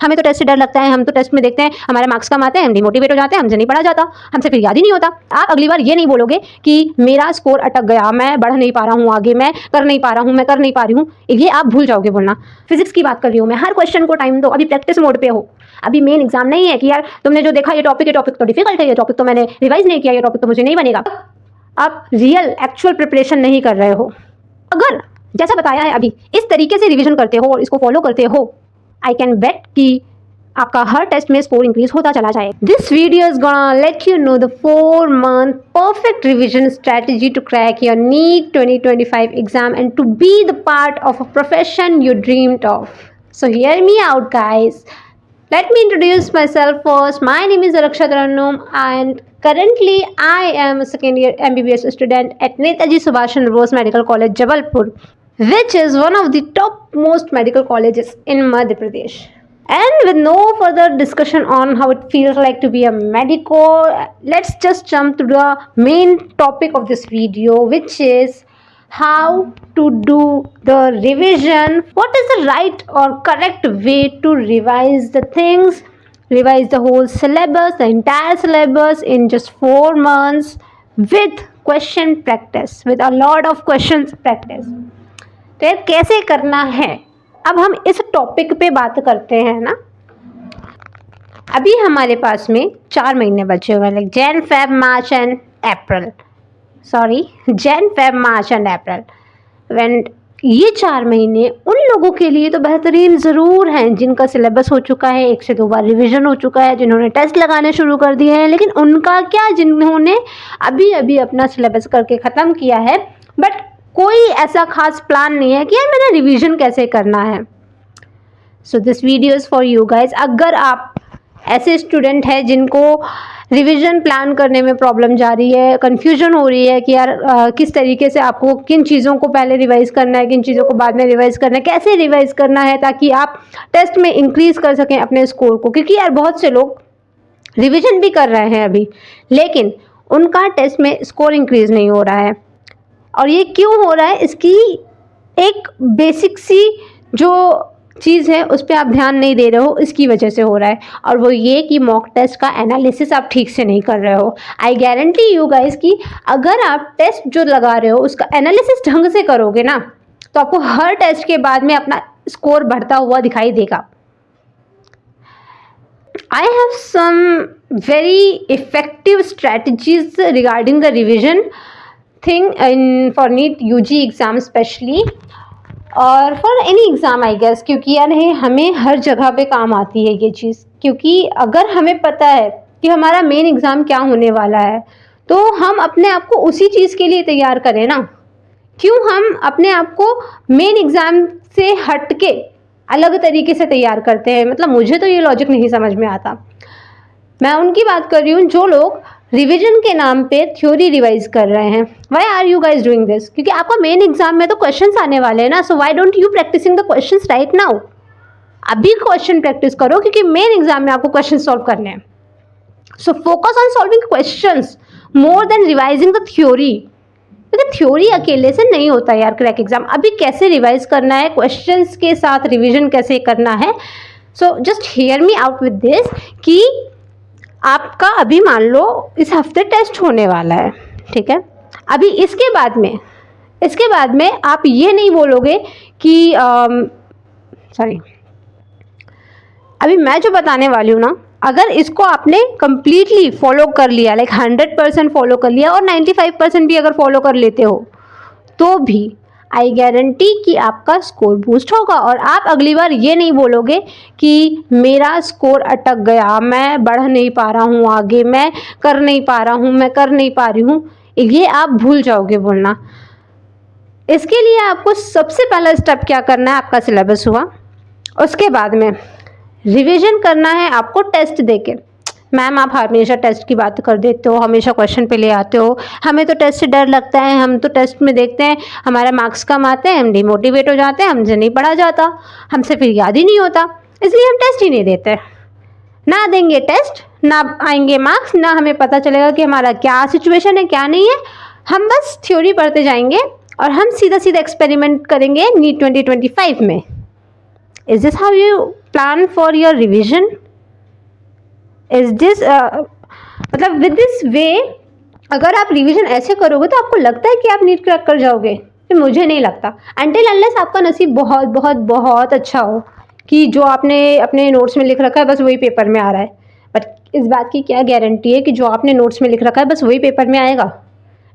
हमें तो टेस्ट से डर लगता है, हम तो टेस्ट में देखते हैं हमारे मार्क्स कम आते हैं, हम डिमोटिवेट हो जाते हैं, हमसे नहीं पढ़ा जाता, हमसे फिर याद ही नहीं होता। आप अगली बार ये नहीं बोलोगे कि मेरा स्कोर अटक गया, मैं बढ़ नहीं पा रहा हूँ आगे, मैं कर नहीं पा रहा हूँ, मैं कर नहीं पा रही हूँ, ये आप भूल जाओगे बोलना। फिजिक्स की बात कर रही हूँ मैं, हर क्वेश्चन को टाइम दो, अभी प्रैक्टिस मोड पे हो, अभी मेन एग्जाम नहीं है कि यार तुमने जो देखा ये टॉपिक तो डिफिकल्ट है, ये टॉपिक तो मैंने रिवाइज नहीं किया, ये टॉपिक तो मुझे नहीं बनेगा। आप रियल एक्चुअल प्रिपरेशन नहीं कर रहे हो। अगर जैसा बताया है अभी इस तरीके से रिवीजन करते हो और इसको फॉलो करते हो, आई कैन बेट कि आपका हर टेस्ट में स्कोर इंक्रीज होता चला जाए। This video is gonna let you know the 4-month perfect revision strategy to crack your NEET 2025 exam and to be the part of a profession you dreamed of. So hear me out, guys. Let me introduce myself first. My name is Araksha Tarannum and currently I am a second year MBBS student at Netaji Subhash Chandra Bose Medical College, Jabalpur, which is one of the topmost medical colleges in Madhya Pradesh. And with no further discussion on how it feels like to be a medico, let's just jump to the main topic of this video, which is how to do the revision. What is the right or correct way to revise the things, revise the whole syllabus, the entire syllabus in just 4 months with question practice, with a lot of questions practice. तो यार कैसे करना है, अब हम इस topic पे बात करते हैं ना। अभी हमारे पास में 4 महीने बचे हुए हैं, like Jan Feb March and April, ये 4 महीने उन लोगों के लिए तो बेहतरीन ज़रूर हैं जिनका सिलेबस हो चुका है, 1 से 2 बार रिवीजन हो चुका है, जिन्होंने टेस्ट लगाने शुरू कर दिए हैं। लेकिन उनका क्या, जिन्होंने अभी अभी अपना सिलेबस करके ख़त्म किया है बट कोई ऐसा खास प्लान नहीं है कि यार मैंने रिवीजन कैसे करना है। So this video is for you guys. अगर आप ऐसे स्टूडेंट हैं जिनको रिवीजन प्लान करने में प्रॉब्लम जा रही है, कन्फ्यूजन हो रही है कि यार किस तरीके से आपको किन चीज़ों को पहले रिवाइज़ करना है, किन चीज़ों को बाद में रिवाइज़ करना है, कैसे रिवाइज़ करना है ताकि आप टेस्ट में इंक्रीज़ कर सकें अपने स्कोर को। क्योंकि यार बहुत से लोग रिवीजन भी कर रहे हैं अभी, लेकिन उनका टेस्ट में स्कोर इंक्रीज़ नहीं हो रहा है। और ये क्यों हो रहा है, इसकी एक बेसिक सी जो चीज़ है उस पर आप ध्यान नहीं दे रहे हो, इसकी वजह से हो रहा है। और वो ये कि मॉक टेस्ट का एनालिसिस आप ठीक से नहीं कर रहे हो। आई गारंटी यू गाइस कि अगर आप टेस्ट जो लगा रहे हो उसका एनालिसिस ढंग से करोगे ना, तो आपको हर टेस्ट के बाद में अपना स्कोर बढ़ता हुआ दिखाई देगा। I have some very effective strategies regarding the revision thing for NEET UG exam especially, और for any exam I guess, क्योंकि यार हमें हर जगह पे काम आती है ये चीज़। क्योंकि अगर हमें पता है कि हमारा मेन एग्ज़ाम क्या होने वाला है तो हम अपने आप को उसी चीज़ के लिए तैयार करें ना। क्यों हम अपने आप को मेन एग्ज़ाम से हट के अलग तरीके से तैयार करते हैं, मतलब मुझे तो ये लॉजिक नहीं समझ में आता। मैं उनकी बात कर रही हूँ जो लोग रिवीजन के नाम पे थ्योरी रिवाइज कर रहे हैं। Why are you guys doing this? क्योंकि आपका मेन एग्जाम में तो क्वेश्चंस आने वाले हैं ना। So why don't you practicing the questions right now? अभी क्वेश्चन प्रैक्टिस करो क्योंकि मेन एग्जाम में आपको क्वेश्चन सॉल्व करने हैं। So focus on solving questions more than revising the theory, क्योंकि थ्योरी अकेले से नहीं होता यार क्रैक एग्जाम। अभी कैसे रिवाइज करना है, क्वेश्चंस के साथ रिविजन कैसे करना है। So just hear me out with this कि आपका अभी मान लो इस हफ्ते टेस्ट होने वाला है, ठीक है। अभी इसके बाद में आप ये नहीं बोलोगे कि अभी मैं जो बताने वाली हूँ ना, अगर इसको आपने कम्प्लीटली फॉलो कर लिया, लाइक 100% फॉलो कर लिया और 95% भी अगर फॉलो कर लेते हो तो भी आई गारंटी कि आपका स्कोर बूस्ट होगा। और आप अगली बार ये नहीं बोलोगे कि मेरा स्कोर अटक गया, मैं बढ़ नहीं पा रहा हूँ आगे, मैं कर नहीं पा रहा हूँ, मैं कर नहीं पा रही हूँ, ये आप भूल जाओगे बोलना। इसके लिए आपको सबसे पहला स्टेप क्या करना है, आपका सिलेबस हुआ, उसके बाद में रिवीजन करना है आपको टेस्ट देके। मैम आप हमेशा टेस्ट की बात कर देते हो, हमेशा क्वेश्चन पे ले आते हो, हमें तो टेस्ट से डर लगता है, हम तो टेस्ट में देखते हैं हमारे मार्क्स कम आते हैं, हम डिमोटिवेट हो जाते हैं, हमसे नहीं पढ़ा जाता, हमसे फिर याद ही नहीं होता, इसलिए हम टेस्ट ही नहीं देते। ना देंगे टेस्ट, ना आएंगे मार्क्स, ना हमें पता चलेगा कि हमारा क्या सिचुएशन है क्या नहीं है। हम बस थ्योरी पढ़ते जाएंगे और हम सीधा सीधा एक्सपेरिमेंट करेंगे NEET 2025 में। Is this how you plan for your revision? Is this मतलब with this way अगर आप रिवीजन ऐसे करोगे तो आपको लगता है कि आप नीट क्रैक कर जाओगे? तो मुझे नहीं लगता। अनटिल अनलेस आपका नसीब बहुत बहुत बहुत अच्छा हो कि जो आपने अपने नोट्स में लिख रखा है बस वही पेपर में आ रहा है। बट इस बात की क्या गारंटी है कि जो आपने नोट्स में लिख रखा है बस वही पेपर में आएगा?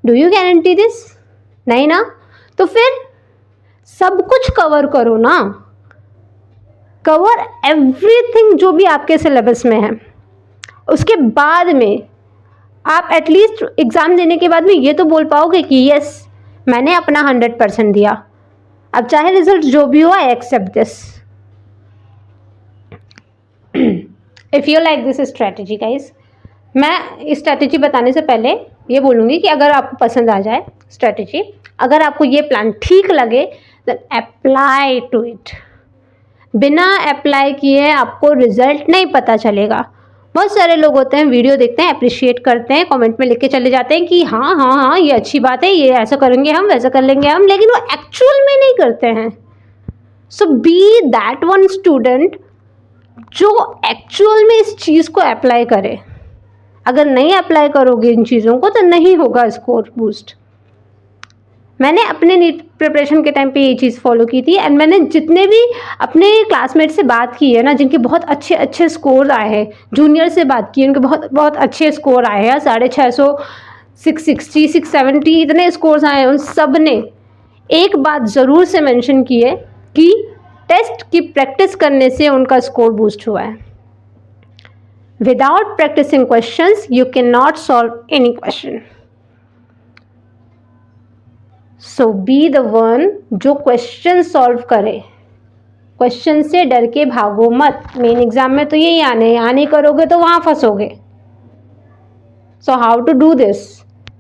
Do you guarantee this? नहीं ना। तो फिर सब कुछ कवर करो ना, कवर एवरीथिंग जो भी आपके सिलेबस में है। उसके बाद में आप एटलीस्ट एग्ज़ाम देने के बाद में ये तो बोल पाओगे कि यस मैंने अपना 100% दिया। अब चाहे रिजल्ट जो भी हो, I accept this. If you like this strategy guys, मैं इस स्ट्रैटेजी बताने से पहले ये बोलूँगी कि अगर आपको पसंद आ जाए स्ट्रैटेजी, अगर आपको ये प्लान ठीक लगे, देन अप्लाई टू इट। बिना अप्लाई किए आपको रिजल्ट नहीं पता चलेगा। बहुत सारे लोग होते हैं, वीडियो देखते हैं, अप्रिशिएट करते हैं, कमेंट में लिख के चले जाते हैं कि हाँ हाँ हाँ ये अच्छी बात है, ये ऐसा करेंगे हम, वैसा कर लेंगे हम, लेकिन वो एक्चुअल में नहीं करते हैं। सो बी दैट वन स्टूडेंट जो एक्चुअल में इस चीज़ को अप्लाई करे। अगर नहीं अप्लाई करोगे इन चीज़ों को तो नहीं होगा स्कोर बूस्ट। मैंने अपने नीट प्रिपरेशन के टाइम पे ये चीज़ फॉलो की थी, एंड मैंने जितने भी अपने क्लासमेट से बात की है ना, जिनके बहुत अच्छे अच्छे स्कोर आए हैं, जूनियर से बात की, उनके बहुत बहुत अच्छे स्कोर आए हैं, 650, 660, 670 इतने स्कोर्स आए हैं, उन सब ने एक बात ज़रूर से मेंशन की है कि टेस्ट की प्रैक्टिस करने से उनका स्कोर बूस्ट हुआ है। Without practicing questions you can not solve any question. So be the one जो क्वेश्चन सॉल्व करे। क्वेश्चन से डर के भागो मत। मेन एग्जाम में तो यही आने करोगे तो वहाँ फंसोगे। So how to do this?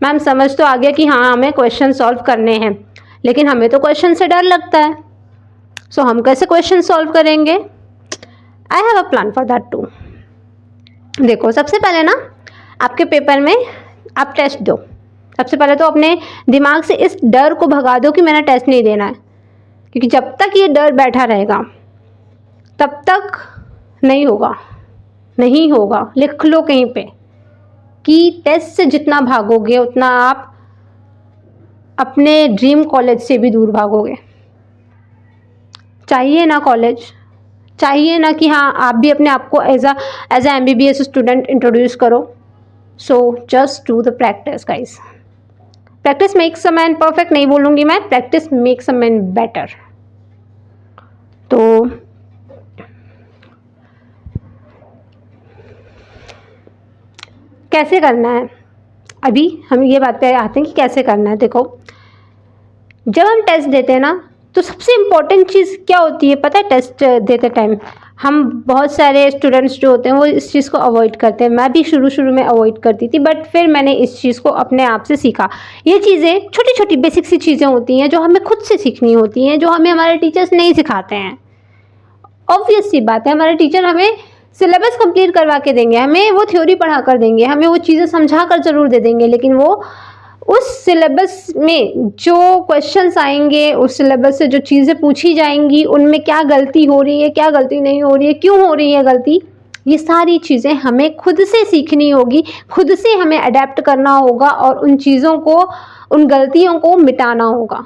Ma'am समझ तो आ गया कि हाँ हमें क्वेश्चन सॉल्व करने हैं, लेकिन हमें तो क्वेश्चन से डर लगता है। सो हम कैसे क्वेश्चन सॉल्व करेंगे? I have a plan for that too. देखो, सबसे पहले ना आपके पेपर में आप टेस्ट दो। सबसे पहले तो अपने दिमाग से इस डर को भगा दो कि मैंने टेस्ट नहीं देना है, क्योंकि जब तक ये डर बैठा रहेगा तब तक नहीं होगा, नहीं होगा। लिख लो कहीं पे कि टेस्ट से जितना भागोगे उतना आप अपने ड्रीम कॉलेज से भी दूर भागोगे। चाहिए ना कॉलेज, चाहिए ना कि हाँ आप भी अपने आप को as a MBBS student introduce करो। So just do the practice guys. Practice makes a man perfect नहीं बोलूँगी मैं, practice makes a man better. तो कैसे करना है, अभी हम ये बात पे आते हैं कि कैसे करना है। देखो, जब हम टेस्ट देते हैं ना तो सबसे इम्पॉर्टेंट चीज़ क्या होती है पता है? टेस्ट देते टाइम हम बहुत सारे स्टूडेंट्स जो होते हैं वो इस चीज़ को अवॉइड करते हैं। मैं भी शुरू में अवॉइड करती थी, बट फिर मैंने इस चीज़ को अपने आप से सीखा। ये चीज़ें छोटी छोटी बेसिक सी चीज़ें होती हैं जो हमें खुद से सीखनी होती हैं, जो हमें हमारे टीचर्स नहीं सिखाते हैं। ऑब्वियस सी बात है, हमारे टीचर हमें सिलेबस कंप्लीट करवा के देंगे, हमें वो थ्योरी पढ़ा कर देंगे, हमें वो चीज़ें समझा कर ज़रूर दे देंगे, लेकिन वो उस सिलेबस में जो क्वेश्चंस आएंगे, उस सिलेबस से जो चीज़ें पूछी जाएंगी, उनमें क्या गलती हो रही है, क्या गलती नहीं हो रही है, क्यों हो रही है गलती, ये सारी चीज़ें हमें खुद से सीखनी होगी, खुद से हमें अडेप्ट करना होगा और उन चीज़ों को, उन गलतियों को मिटाना होगा।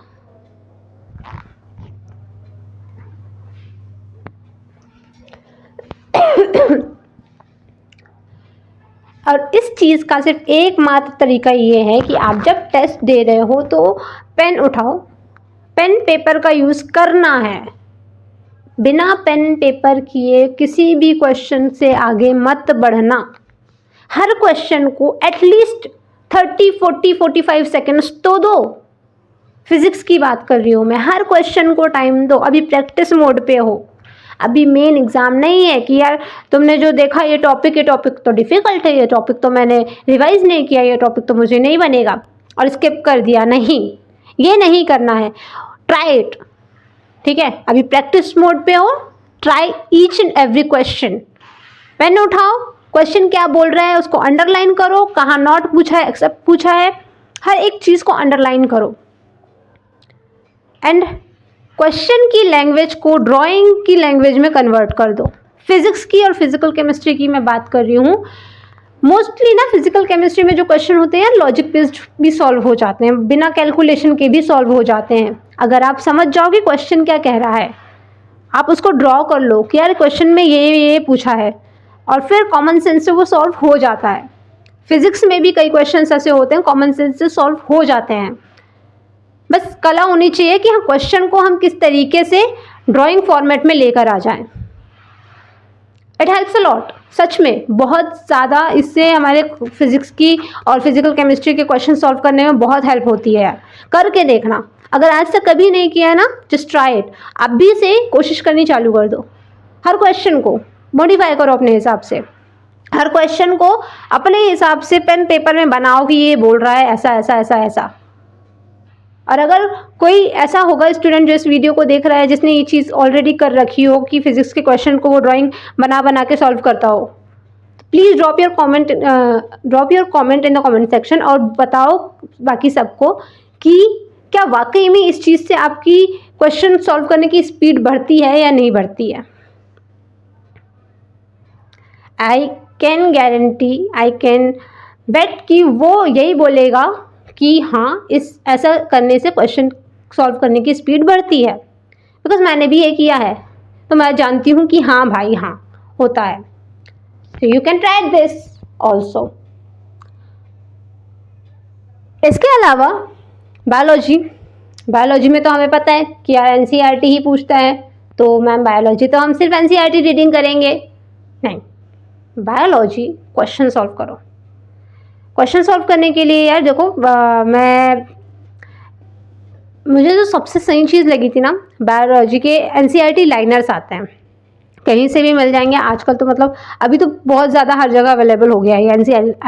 और इस चीज़ का सिर्फ एकमात्र तरीका ये है कि आप जब टेस्ट दे रहे हो तो पेन उठाओ, पेन पेपर का यूज़ करना है। बिना पेन पेपर किए किसी भी क्वेश्चन से आगे मत बढ़ना। हर क्वेश्चन को एटलीस्ट 30, 40, 45 सेकेंड्स तो दो। फिजिक्स की बात कर रही हूँ मैं, हर क्वेश्चन को टाइम दो। अभी प्रैक्टिस मोड पे हो, अभी मेन एग्ज़ाम नहीं है कि यार तुमने जो देखा ये टॉपिक तो डिफ़िकल्ट है, ये टॉपिक तो मैंने रिवाइज़ नहीं किया, ये टॉपिक तो मुझे नहीं बनेगा और स्किप कर दिया। नहीं, ये नहीं करना है। ट्राई इट, ठीक है? अभी प्रैक्टिस मोड पे हो, try each and every question. Pen उठाओ, क्वेश्चन क्या बोल रहा है उसको अंडरलाइन करो, कहाँ नॉट पूछा है, एक्सेप्ट पूछा है, हर एक चीज़ को अंडरलाइन करो। एंड क्वेश्चन की लैंग्वेज को ड्राइंग की लैंग्वेज में कन्वर्ट कर दो। फिजिक्स की और फिजिकल केमिस्ट्री की मैं बात कर रही हूँ। मोस्टली ना फिजिकल केमिस्ट्री में जो क्वेश्चन होते हैं लॉजिक बेस्ड भी सॉल्व हो जाते हैं, बिना कैलकुलेशन के भी सॉल्व हो जाते हैं। अगर आप समझ जाओगे क्वेश्चन क्या कह रहा है, आप उसको ड्रॉ कर लो कि यार क्वेश्चन में ये पूछा है, और फिर कॉमन सेंस से वो सॉल्व हो जाता है। फिजिक्स में भी कई क्वेश्चंस ऐसे होते हैं कॉमन सेंस से सॉल्व हो जाते हैं। बस कला होनी चाहिए कि हम क्वेश्चन को हम किस तरीके से ड्राइंग फॉर्मेट में लेकर आ जाएं। इट हेल्प्स अ लॉट, सच में बहुत ज़्यादा इससे हमारे फिजिक्स की और फिजिकल केमिस्ट्री के क्वेश्चन सॉल्व करने में बहुत हेल्प होती है यार। करके देखना, अगर आज तक कभी नहीं किया है ना, जस्ट ट्राई इट। अभी से कोशिश करनी चालू कर दो। हर क्वेश्चन को मॉडिफाई करो अपने हिसाब से, हर क्वेश्चन को अपने हिसाब से पेन पेपर में बनाओ कि ये बोल रहा है ऐसा ऐसा ऐसा ऐसा। और अगर कोई ऐसा होगा स्टूडेंट जो इस वीडियो को देख रहा है जिसने ये चीज़ ऑलरेडी कर रखी हो कि फिजिक्स के क्वेश्चन को वो ड्राइंग बना बना के सॉल्व करता हो, please drop your comment in the comment section और बताओ बाकी सबको कि क्या वाकई में इस चीज़ से आपकी क्वेश्चन सॉल्व करने की स्पीड बढ़ती है या नहीं बढ़ती है। आई कैन बेट कि वो यही बोलेगा कि हाँ, इस ऐसा करने से क्वेश्चन सॉल्व करने की स्पीड बढ़ती है, बिकॉज मैंने भी ये किया है, तो मैं जानती हूँ कि हाँ भाई हाँ होता है। तो you can try this also. इसके अलावा बायोलॉजी में तो हमें पता है कि यार एनसीईआरटी ही पूछता है, तो मैम बायोलॉजी तो हम सिर्फ एनसीईआरटी रीडिंग करेंगे, नहीं, बायोलॉजी क्वेश्चन सॉल्व करो। क्वेश्चन सॉल्व करने के लिए यार देखो, मुझे जो सबसे सही चीज़ लगी थी ना, बायोलॉजी के एनसीईआरटी लाइनर्स आते हैं, कहीं से भी मिल जाएंगे आजकल तो, मतलब अभी तो बहुत ज़्यादा हर जगह अवेलेबल हो गया है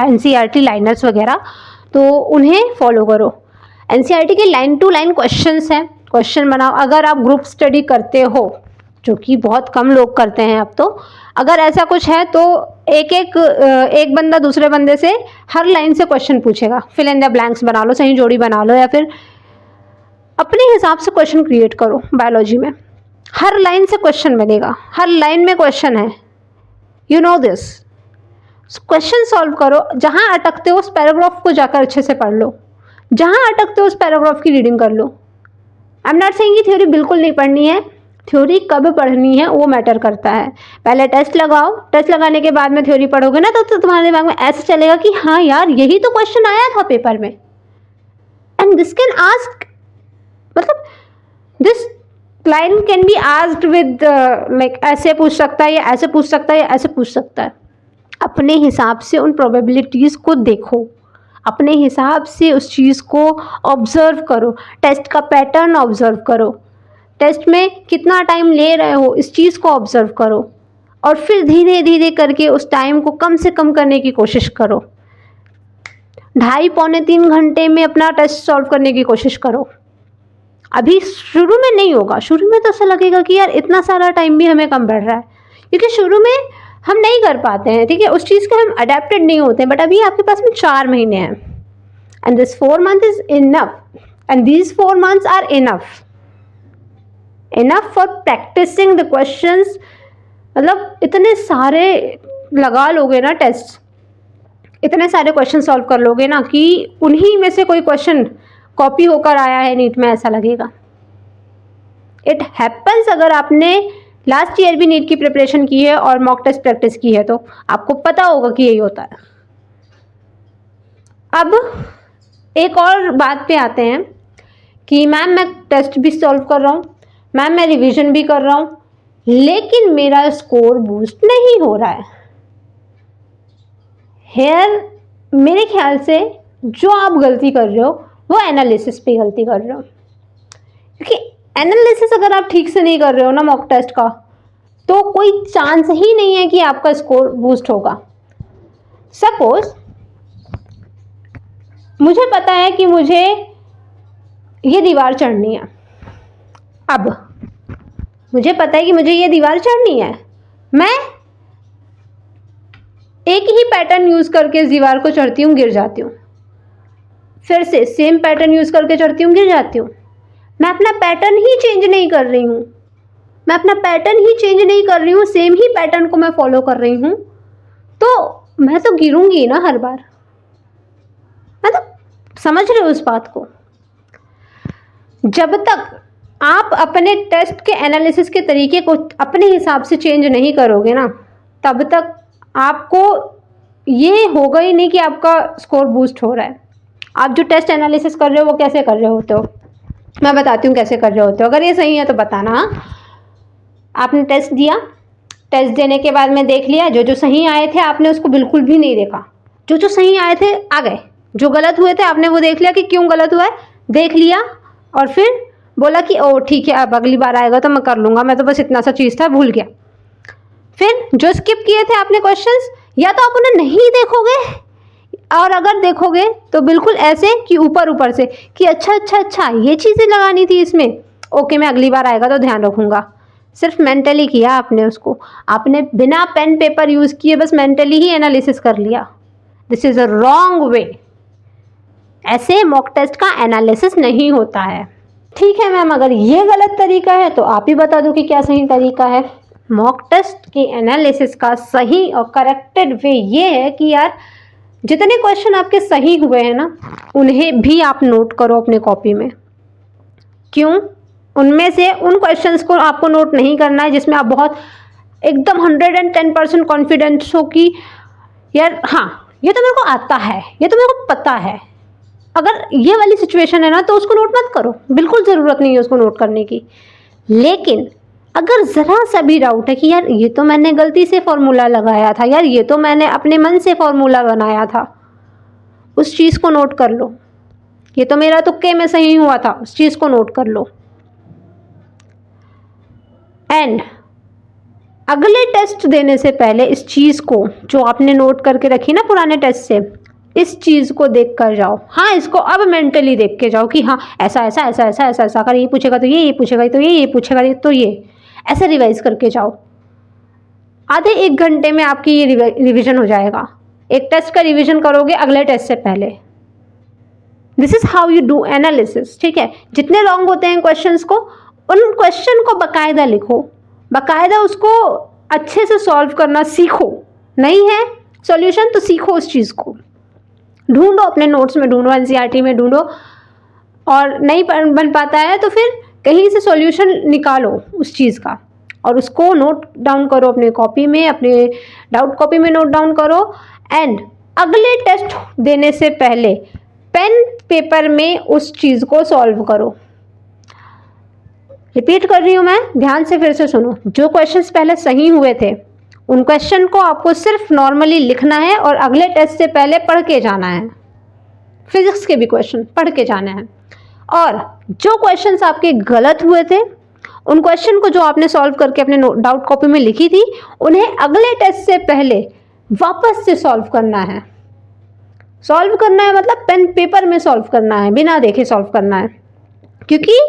एनसीईआरटी लाइनर्स वगैरह, तो उन्हें फॉलो करो। एनसीईआरटी के लाइन टू लाइन क्वेश्चंस हैं, क्वेश्चन बनाओ। अगर आप ग्रुप स्टडी करते हो, जो कि बहुत कम लोग करते हैं अब तो, अगर ऐसा कुछ है तो एक बंदा दूसरे बंदे से हर लाइन से क्वेश्चन पूछेगा, फिल इन द ब्लैंक्स बना लो, सही जोड़ी बना लो, या फिर अपने हिसाब से क्वेश्चन क्रिएट करो। बायोलॉजी में हर लाइन से क्वेश्चन बनेगा, हर लाइन में क्वेश्चन है, you know this. Question solve करो, जहाँ अटकते हो उस पैराग्राफ को जाकर अच्छे से पढ़ लो, जहाँ अटकते हो उस पैराग्राफ की रीडिंग कर लो। आई एम नॉट सेइंग कि थ्योरी बिल्कुल नहीं पढ़नी है, थ्योरी कब पढ़नी है वो मैटर करता है। पहले टेस्ट लगाओ, टेस्ट लगाने के बाद में थ्योरी पढ़ोगे ना, तो तुम्हारे दिमाग में ऐसे चलेगा कि हाँ यार यही तो क्वेश्चन आया था पेपर में, एंड दिस कैन आस्क, मतलब this line can be asked with like ऐसे पूछ सकता है, या ऐसे पूछ सकता है, या ऐसे पूछ सकता है। अपने हिसाब से उन प्रोबेबिलिटीज़ को देखो, अपने हिसाब से उस चीज़ को ऑब्जर्व करो, टेस्ट का पैटर्न ऑब्जर्व करो, टेस्ट में कितना टाइम ले रहे हो इस चीज़ को ऑब्जर्व करो, और फिर धीरे धीरे करके उस टाइम को कम से कम करने की कोशिश करो। 2.5 पौने 3 घंटे में अपना टेस्ट सॉल्व करने की कोशिश करो। अभी शुरू में नहीं होगा, शुरू में तो ऐसा लगेगा कि यार इतना सारा टाइम भी हमें कम पड़ रहा है, क्योंकि शुरू में हम नहीं कर पाते हैं, ठीक है, उस चीज़ के हम अडेप्टेड नहीं होते हैं। बट अभी आपके पास में 4 महीने हैं, and this 4 month is enough, and these 4 months are enough for practicing the questions. मतलब इतने सारे लगा लोगे ना टेस्ट, इतने सारे क्वेश्चन सॉल्व कर लोगे ना कि उन्हीं में से कोई क्वेश्चन कॉपी होकर आया है नीट में, ऐसा लगेगा। इट हैपन्स, अगर आपने लास्ट ईयर भी नीट की प्रिपरेशन की है और मॉक टेस्ट प्रैक्टिस की है तो आपको पता होगा कि यही होता है। अब एक और बात पे आते हैं कि मैम मैं टेस्ट भी सॉल्व कर रहा हूँ, मैम मैं रिवीजन भी कर रहा हूँ, लेकिन मेरा स्कोर बूस्ट नहीं हो रहा है। हेयर मेरे ख्याल से जो आप गलती कर रहे हो वो एनालिसिस पे गलती कर रहे हो, क्योंकि एनालिसिस अगर आप ठीक से नहीं कर रहे हो ना मॉक टेस्ट का, तो कोई चांस ही नहीं है कि आपका स्कोर बूस्ट होगा। सपोज मुझे पता है कि मुझे ये दीवार चढ़नी है, अब मुझे पता है कि मुझे ये दीवार चढ़नी है, मैं एक ही पैटर्न यूज करके इस दीवार को चढ़ती हूँ, गिर जाती हूँ, फिर से सेम पैटर्न यूज करके चढ़ती हूँ, गिर जाती हूँ। मैं अपना पैटर्न ही चेंज नहीं कर रही हूँ, मैं अपना पैटर्न ही चेंज नहीं कर रही हूँ, सेम ही पैटर्न को मैं फॉलो कर रही हूँ, तो मैं तो गिरूंगी ना हर बार। मतलब समझ रहे हो उस बात को? जब तक आप अपने टेस्ट के एनालिसिस के तरीके को अपने हिसाब से चेंज नहीं करोगे ना, तब तक आपको ये होगा ही नहीं कि आपका स्कोर बूस्ट हो रहा है। आप जो टेस्ट एनालिसिस कर रहे हो वो कैसे कर रहे होते हो, मैं बताती हूँ कैसे कर रहे होते हो। अगर ये सही है तो बताना। आपने टेस्ट दिया, टेस्ट देने के बाद में देख लिया, जो जो सही आए थे आपने उसको बिल्कुल भी नहीं देखा, जो जो सही आए थे आ गए, जो गलत हुए थे आपने वो देख लिया कि क्यों गलत हुआ है, देख लिया, और फिर बोला कि ओ ठीक है अब अगली बार आएगा तो मैं कर लूँगा, मैं तो बस इतना सा चीज़ था भूल गया। फिर जो स्किप किए थे आपने क्वेश्चंस, या तो आप उन्हें नहीं देखोगे, और अगर देखोगे तो बिल्कुल ऐसे कि ऊपर ऊपर से कि अच्छा ये चीज़ें लगानी थी इसमें, ओके मैं अगली बार आएगा तो ध्यान रखूँगा। सिर्फ मेंटली किया आपने उसको, आपने बिना पेन पेपर यूज़ किए बस मेंटली ही एनालिसिस कर लिया। This is a wrong way. ऐसे मॉक टेस्ट का एनालिसिस नहीं होता है। ठीक है मैम, अगर ये गलत तरीका है तो आप ही बता दो कि क्या सही तरीका है। मॉक टेस्ट की एनालिसिस का सही और करेक्टेड वे ये है कि यार जितने क्वेश्चन आपके सही हुए हैं ना, उन्हें भी आप नोट करो अपने कॉपी में। क्यों? उनमें से उन क्वेश्चंस को आपको नोट नहीं करना है जिसमें आप बहुत एकदम 110% कॉन्फिडेंस हो कि यार हाँ ये तो मेरे को आता है, ये तो मेरे को पता है। अगर ये वाली सिचुएशन है ना तो उसको नोट मत करो, बिल्कुल ज़रूरत नहीं है उसको नोट करने की। लेकिन अगर ज़रा सा भी डाउट है कि यार ये तो मैंने गलती से फॉर्मूला लगाया था, यार ये तो मैंने अपने मन से फॉर्मूला बनाया था, उस चीज़ को नोट कर लो। ये तो मेरा तुक्के में सही हुआ था, उस चीज़ को नोट कर लो। एंड अगले टेस्ट देने से पहले इस चीज़ को जो आपने नोट करके रखी ना पुराने टेस्ट से, इस चीज़ को देख कर जाओ। हाँ, इसको अब मेंटली देख के जाओ कि हाँ ऐसा ऐसा ऐसा ऐसा ऐसा ऐसा, अगर ये पूछेगा तो ये पूछेगा तो ये पूछेगा तो ये, ऐसे रिवाइज करके जाओ। आधे 1 घंटे में आपकी ये रिवीजन हो जाएगा। एक टेस्ट का रिवीजन करोगे अगले टेस्ट से पहले। This is how you do analysis. ठीक है, जितने रॉन्ग होते हैं क्वेश्चंस को, उन क्वेश्चन को बाकायदा लिखो, बाकायदा उसको अच्छे से सॉल्व करना सीखो। नहीं है सॉल्यूशन तो सीखो उस चीज़ को, ढूंढो अपने नोट्स में, ढूंढो एनसीईआरटी में ढूंढो, और नहीं बन पाता है तो फिर कहीं से सॉल्यूशन निकालो उस चीज़ का और उसको नोट डाउन करो अपने कॉपी में, अपने डाउट कॉपी में नोट डाउन करो। एंड अगले टेस्ट देने से पहले पेन पेपर में उस चीज़ को सॉल्व करो। रिपीट कर रही हूँ मैं, ध्यान से फिर से सुनो। जो क्वेश्चंस पहले सही हुए थे उन क्वेश्चन को आपको सिर्फ नॉर्मली लिखना है और अगले टेस्ट से पहले पढ़ के जाना है। फिजिक्स के भी क्वेश्चन पढ़ के जाना है। और जो क्वेश्चंस आपके गलत हुए थे उन क्वेश्चन को जो आपने सॉल्व करके अपने डाउट कॉपी में लिखी थी, उन्हें अगले टेस्ट से पहले वापस से सॉल्व करना है। सॉल्व करना है मतलब पेन पेपर में सॉल्व करना है, बिना देखे सॉल्व करना है। क्योंकि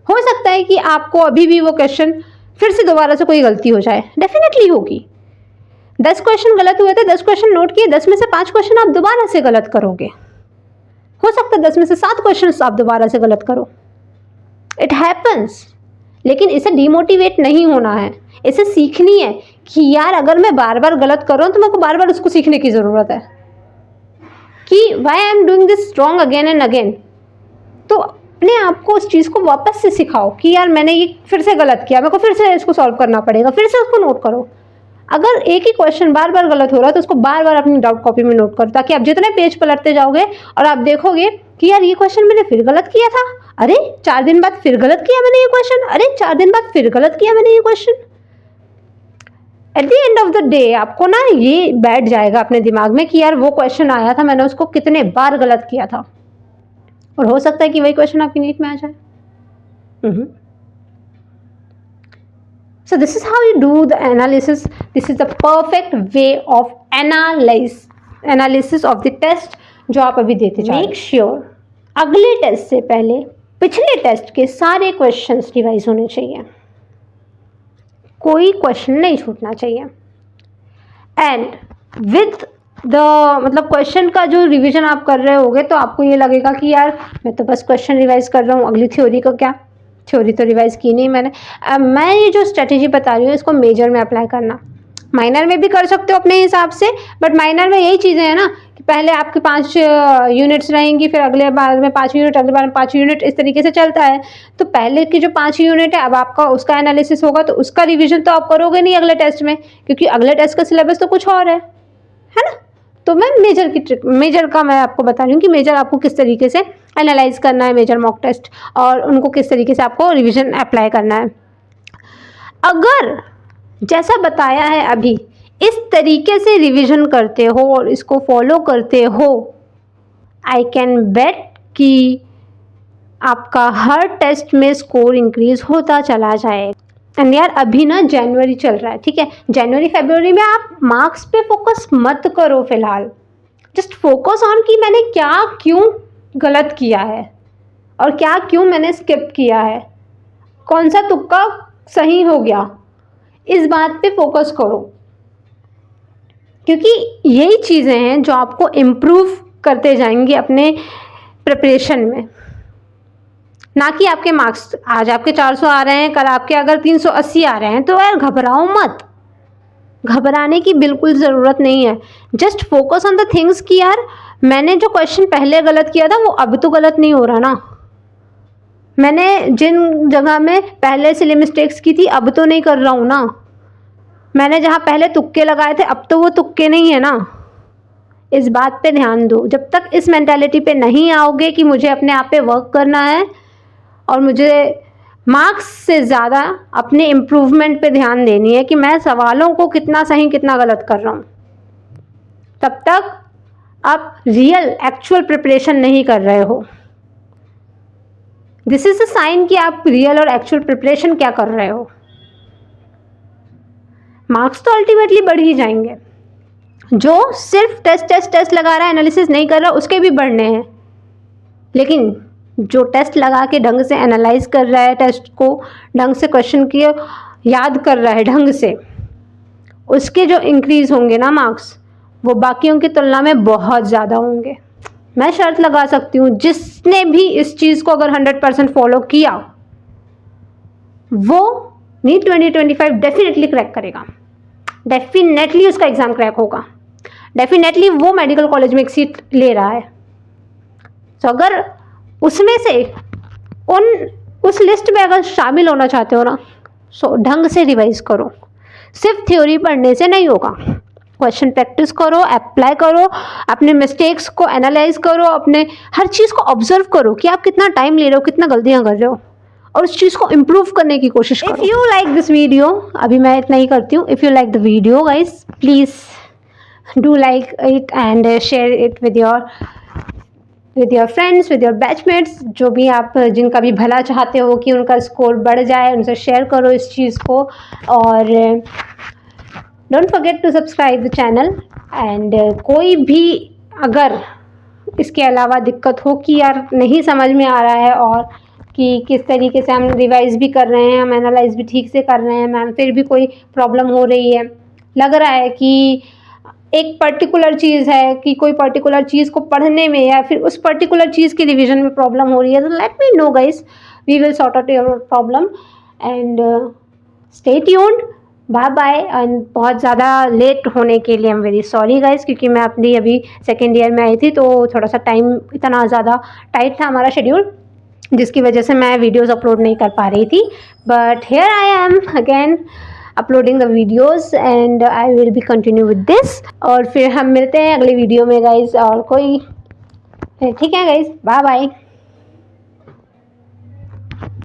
हो सकता है कि आपको अभी भी वो क्वेश्चन फिर से दोबारा से कोई गलती हो जाए, डेफिनेटली होगी। 10 क्वेश्चन गलत हुए थे, 10 क्वेश्चन नोट किए, 10 में से 5 क्वेश्चन आप दोबारा से गलत करोगे। हो सकता है 10 में से 7 क्वेश्चन आप दोबारा से गलत करो। It happens. लेकिन इसे डिमोटिवेट नहीं होना है, इसे सीखनी है कि यार अगर मैं बार बार गलत कर रहा हूँ तो मेरे को बार बार उसको सीखने की ज़रूरत है कि why I am doing this wrong again and again. तो अपने आप को उस चीज़ को वापस से सिखाओ कि यार मैंने ये फिर से गलत किया, मेरे को फिर से इसको सॉल्व करना पड़ेगा, फिर से उसको नोट करो। अगर एक ही क्वेश्चन बार बार गलत हो रहा है तो उसको बार बार अपनी डाउट कॉपी में नोट करो, ताकि आप जितने पेज पलटते जाओगे और आप देखोगे कि यार ये क्वेश्चन मैंने फिर गलत किया था, अरे 4 दिन बाद फिर गलत किया मैंने ये क्वेश्चन, अरे 4 दिन बाद फिर गलत किया मैंने ये question. At the end of the day आपको ना ये बैठ जाएगा अपने दिमाग में कि यार वो क्वेश्चन आया था, मैंने उसको कितने बार गलत किया था, और हो सकता है कि वही क्वेश्चन आपकी नीट में आ जाए। So this is how you do the analysis. This is the perfect way of analysis of the test जो आप अभी देते जाओ। Make sure अगले टेस्ट से पहले पिछले टेस्ट के सारे क्वेश्चंस रिवाइज होने चाहिए, कोई क्वेश्चन नहीं छूटना चाहिए। एंड विद द मतलब क्वेश्चन का जो रिवीजन आप कर रहे होगे तो आपको ये लगेगा कि यार मैं तो बस क्वेश्चन रिवाइज कर रहा हूँ, अगली थ्योरी का क्या। थ्योरी तो रिवाइज की नहीं मैंने। मैं ये जो स्ट्रेटेजी बता रही हूँ इसको मेजर में अप्लाई करना, माइनर में भी कर सकते हो अपने हिसाब से, बट माइनर में यही चीज़ें हैं ना कि पहले आपकी 5 यूनिट्स रहेंगी, फिर अगले बार में 5 यूनिट, अगले बार में 5 यूनिट, इस तरीके से चलता है। तो पहले की जो 5 यूनिट है अब आपका उसका एनालिसिस होगा, तो उसका रिविजन तो आप करोगे नहीं अगले टेस्ट में, क्योंकि अगले टेस्ट का सिलेबस तो कुछ और है ना। तो मैं मेजर की ट्रिक, मेजर का मैं आपको बता रही हूँ कि मेजर आपको किस तरीके से एनालाइज करना है, मेजर मॉक टेस्ट, और उनको किस तरीके से आपको रिविजन अप्लाई करना है। अगर जैसा बताया है अभी इस तरीके से रिवीजन करते हो और इसको फॉलो करते हो, आई कैन बेट कि आपका हर टेस्ट में स्कोर इंक्रीज होता चला जाएगा। एंड यार अभी ना जनवरी चल रहा है, ठीक है, जनवरी फरवरी में आप मार्क्स पे फोकस मत करो फिलहाल, जस्ट फोकस ऑन कि मैंने क्या क्यों गलत किया है और क्या क्यों मैंने स्किप किया है, कौन सा तुक्का सही हो गया, इस बात पे फोकस करो, क्योंकि यही चीज़ें हैं जो आपको इम्प्रूव करते जाएंगी अपने प्रिपरेशन में, ना कि आपके मार्क्स। आज आपके 400 आ रहे हैं, कल आपके अगर 380 आ रहे हैं तो यार घबराओ मत, घबराने की बिल्कुल ज़रूरत नहीं है। Just focus on the things कि यार मैंने जो क्वेश्चन पहले गलत किया था वो अब तो गलत नहीं हो रहा ना, मैंने जिन जगह में पहले से मिस्टेक्स की थी अब तो नहीं कर रहा हूँ ना, मैंने जहाँ पहले तुक्के लगाए थे अब तो वो तुक्के नहीं है ना। इस बात पे ध्यान दो। जब तक इस मेंटालिटी पे नहीं आओगे कि मुझे अपने आप पे वर्क करना है और मुझे मार्क्स से ज़्यादा अपने इम्प्रूवमेंट पे ध्यान देनी है कि मैं सवालों को कितना सही कितना गलत कर रहा हूँ, तब तक आप रियल एक्चुअल प्रिपरेशन नहीं कर रहे हो। दिस इज अ साइन कि आप रियल और एक्चुअल प्रिपरेशन क्या कर रहे हो। मार्क्स तो अल्टीमेटली बढ़ ही जाएंगे, जो सिर्फ टेस्ट लगा रहा है, एनालिसिस नहीं कर रहा, उसके भी बढ़ने हैं, लेकिन जो टेस्ट लगा के ढंग से एनालाइज कर रहा है, टेस्ट को ढंग से क्वेश्चन की याद कर रहा है ढंग से, उसके जो इंक्रीज होंगे ना मार्क्स, वो बाकियों की तुलना में बहुत ज़्यादा होंगे। मैं शर्त लगा सकती हूँ जिसने भी इस चीज़ को अगर 100% फॉलो किया वो नीट 2025 डेफिनेटली क्रैक करेगा, डेफिनेटली उसका एग्ज़ाम क्रैक होगा, डेफिनेटली वो मेडिकल कॉलेज में एक सीट ले रहा है। तो अगर उसमें से उस लिस्ट में अगर शामिल होना चाहते हो ना, सो ढंग से रिवाइज करो, सिर्फ थ्योरी पढ़ने से नहीं होगा, क्वेश्चन प्रैक्टिस करो, अप्लाई करो, अपने मिस्टेक्स को एनालाइज करो, अपने हर चीज़ को ऑब्जर्व करो कि आप कितना टाइम ले रहे हो, कितना गलतियाँ कर रहे हो, और उस चीज़ को इम्प्रूव करने की कोशिश करो। If you like this video, अभी मैं इतना ही करती हूँ, if you like the video guys please do like it and share it with your friends, with your batchmates, जो भी आप जिनका भी भला चाहते हो कि उनका स्कोर बढ़ जाए, उनसे शेयर करो इस चीज़ को। और don't forget to subscribe the channel. And कोई भी अगर इसके अलावा दिक्कत हो कि यार नहीं समझ में आ रहा है और कि किस तरीके से हम रिवाइज भी कर रहे हैं, हम एनालाइज भी ठीक से कर रहे हैं मैम, फिर भी कोई प्रॉब्लम हो रही है, लग रहा है कि एक पर्टिकुलर चीज़ है कि कोई पर्टिकुलर चीज़ को पढ़ने में या फिर उस पर्टिकुलर चीज़ की रिवीजन में प्रॉब्लम हो रही है, तो let me know guys, we will sort out your problem and stay tuned. Bye bye. And बहुत ज़्यादा लेट होने के लिए I am very sorry guys, क्योंकि मैं अपनी अभी सेकेंड ईयर में आई थी तो थोड़ा सा टाइम इतना ज़्यादा टाइट था हमारा शेड्यूल, जिसकी वजह से मैं वीडियोज़ अपलोड नहीं कर पा रही थी। But here I am again uploading the videos and I will be continue with this. और फिर हम मिलते हैं अगले वीडियो में गाइज, और कोई ठीक है गाइज, बाय बाय।